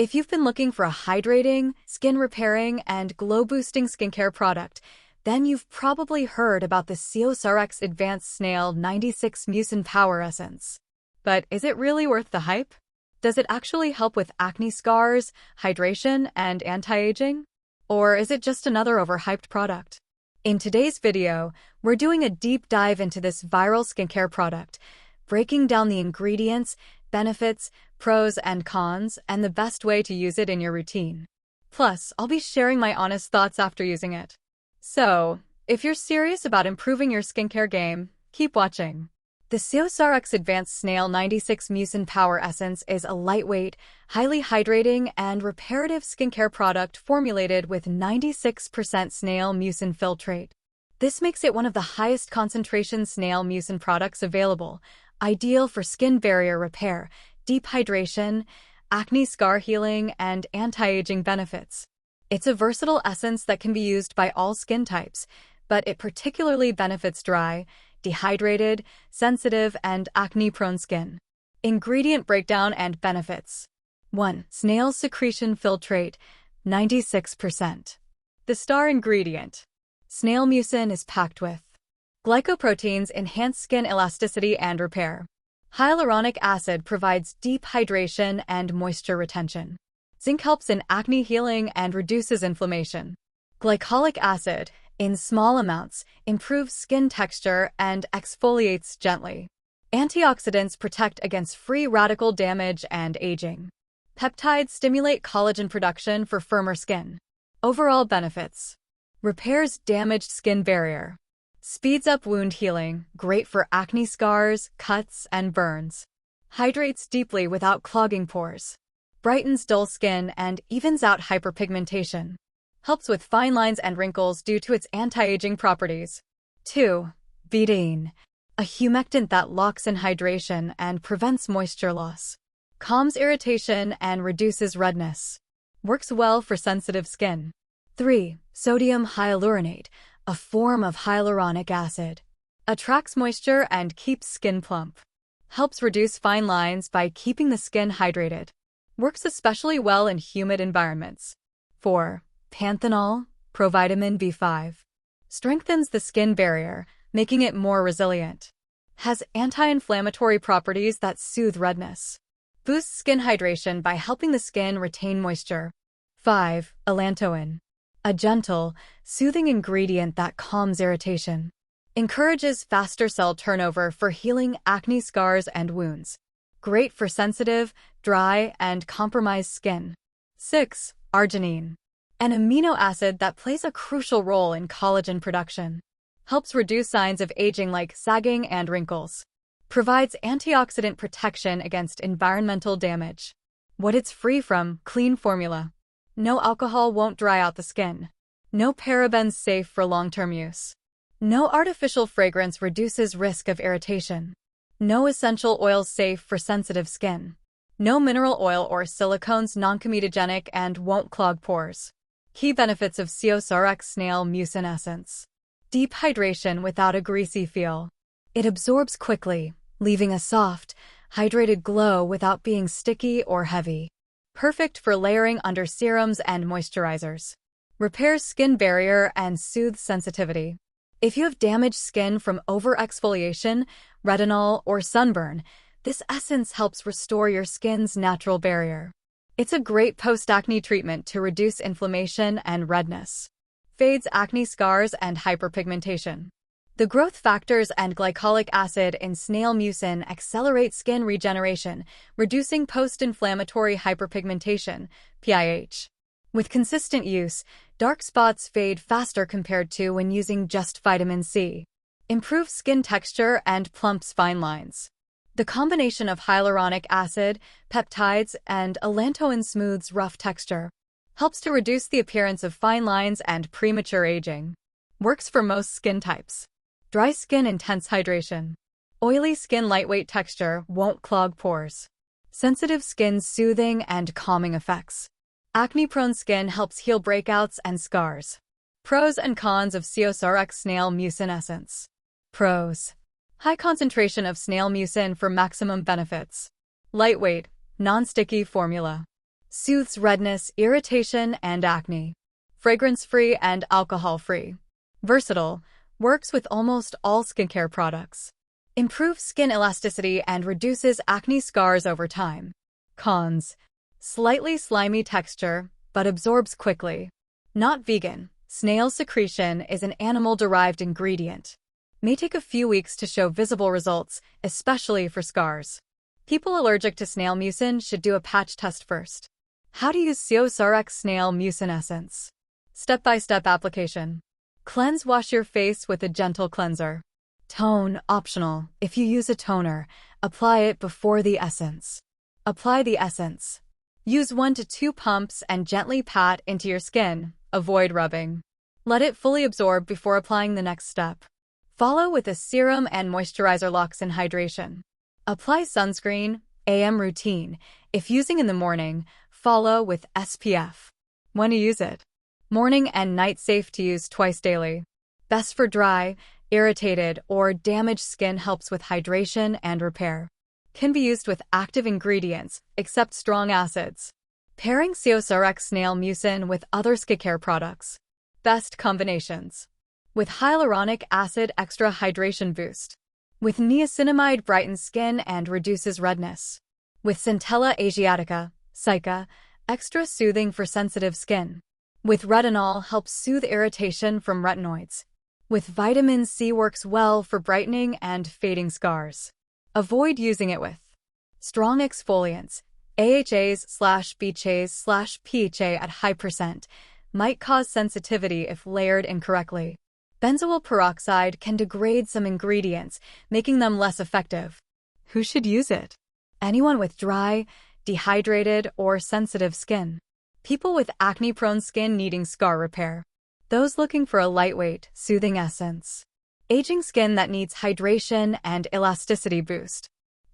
If you've been looking for a hydrating, skin repairing, and glow-boosting skincare product, then you've probably heard about the COSRX Advanced Snail 96 Mucin Power Essence. But is it really worth the hype? Does it actually help with acne scars, hydration, and anti-aging? Or is it just another overhyped product? In today's video, we're doing a deep dive into this viral skincare product, breaking down the ingredients, benefits, pros and cons, and the best way to use it in your routine. Plus, I'll be sharing my honest thoughts after using it. So, if you're serious about improving your skincare game, keep watching. The COSRX Advanced Snail 96 Mucin Power Essence is a lightweight, highly hydrating, and reparative skincare product formulated with 96% snail mucin filtrate. This makes it one of the highest concentration snail mucin products available, ideal for skin barrier repair, deep hydration, acne scar healing, and anti-aging benefits. It's a versatile essence that can be used by all skin types, but it particularly benefits dry, dehydrated, sensitive, and acne-prone skin. Ingredient breakdown and benefits. 1. Snail secretion filtrate, 96%. The star ingredient. Snail mucin is packed with glycoproteins enhance skin elasticity and repair. Hyaluronic acid provides deep hydration and moisture retention. Zinc helps in acne healing and reduces inflammation. Glycolic acid, in small amounts, improves skin texture and exfoliates gently. Antioxidants protect against free radical damage and aging. Peptides stimulate collagen production for firmer skin. Overall benefits. Repairs damaged skin barrier. Speeds up wound healing, great for acne scars, cuts, and burns. Hydrates deeply without clogging pores. Brightens dull skin and evens out hyperpigmentation. Helps with fine lines and wrinkles due to its anti-aging properties. 2. Betaine, a humectant that locks in hydration and prevents moisture loss. Calms irritation and reduces redness. Works well for sensitive skin. 3. Sodium hyaluronate, a form of hyaluronic acid. Attracts moisture and keeps skin plump. Helps reduce fine lines by keeping the skin hydrated. Works especially well in humid environments. 4. Panthenol, provitamin B5. Strengthens the skin barrier, making it more resilient. Has anti-inflammatory properties that soothe redness. Boosts skin hydration by helping the skin retain moisture. 5. Allantoin, a gentle, soothing ingredient that calms irritation. Encourages faster cell turnover for healing acne scars and wounds. Great for sensitive, dry, and compromised skin. 6. Arginine, an amino acid that plays a crucial role in collagen production. Helps reduce signs of aging like sagging and wrinkles. Provides antioxidant protection against environmental damage. What it's free from, clean formula. No alcohol won't dry out the skin. No parabens safe for long-term use. No artificial fragrance reduces risk of irritation. No essential oils safe for sensitive skin. No mineral oil or silicones non-comedogenic and won't clog pores. Key benefits of COSRX Snail Mucin Essence. Deep hydration without a greasy feel. It absorbs quickly, leaving a soft, hydrated glow without being sticky or heavy. Perfect for layering under serums and moisturizers. Repairs skin barrier and soothes sensitivity. If you have damaged skin from over-exfoliation, retinol, or sunburn, this essence helps restore your skin's natural barrier. It's a great post-acne treatment to reduce inflammation and redness. Fades acne scars and hyperpigmentation. The growth factors and glycolic acid in snail mucin accelerate skin regeneration, reducing post-inflammatory hyperpigmentation, PIH. With consistent use, dark spots fade faster compared to when using just vitamin C. Improves skin texture and plumps fine lines. The combination of hyaluronic acid, peptides, and allantoin smooths rough texture. Helps to reduce the appearance of fine lines and premature aging. Works for most skin types. Dry skin intense hydration. Oily skin lightweight texture won't clog pores. Sensitive skin soothing and calming effects. Acne-prone skin helps heal breakouts and scars. Pros and cons of COSRX Snail Mucin Essence. Pros. High concentration of snail mucin for maximum benefits. Lightweight, non-sticky formula. Soothes redness, irritation, and acne. Fragrance-free and alcohol-free. Versatile. Works with almost all skincare products. Improves skin elasticity and reduces acne scars over time. Cons. Slightly slimy texture, but absorbs quickly. Not vegan. Snail secretion is an animal-derived ingredient. May take a few weeks to show visible results, especially for scars. People allergic to snail mucin should do a patch test first. How to use COSRX Snail Mucin Essence. Step-by-step application. Cleanse, wash your face with a gentle cleanser. Tone, optional. If you use a toner, apply it before the essence. Apply the essence. Use 1 to 2 pumps and gently pat into your skin. Avoid rubbing. Let it fully absorb before applying the next step. Follow with a serum and moisturizer. Locks in hydration. Apply sunscreen, AM routine. If using in the morning, follow with SPF. When to use it. Morning and night. Safe to use twice daily. Best for dry, irritated, or damaged skin. Helps with hydration and repair. Can be used with active ingredients, except strong acids. Pairing COSRX Snail Mucin with other skincare products. Best combinations. With hyaluronic acid, extra hydration boost. With niacinamide, brightens skin and reduces redness. With centella asiatica, cica, extra soothing for sensitive skin. With retinol, helps soothe irritation from retinoids. With vitamin C, works well for brightening and fading scars. Avoid using it with strong exfoliants, AHAs/BHAs/PHA at high percent, might cause sensitivity if layered incorrectly. Benzoyl peroxide can degrade some ingredients, making them less effective. Who should use it? Anyone with dry, dehydrated, or sensitive skin. People with acne-prone skin needing scar repair. Those looking for a lightweight, soothing essence. Aging skin that needs hydration and elasticity boost.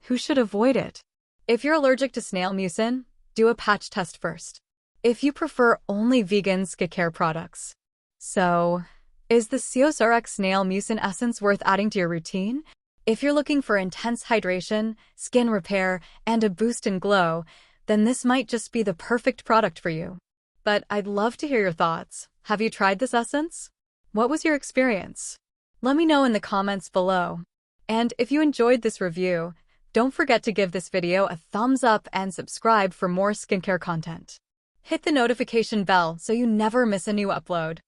Who should avoid it? If you're allergic to snail mucin, do a patch test first. If you prefer only vegan skincare products. So, is the COSRX Snail Mucin Essence worth adding to your routine? If you're looking for intense hydration, skin repair, and a boost in glow, then this might just be the perfect product for you. But I'd love to hear your thoughts. Have you tried this essence? What was your experience? Let me know in the comments below. And if you enjoyed this review, don't forget to give this video a thumbs up and subscribe for more skincare content. Hit the notification bell so you never miss a new upload.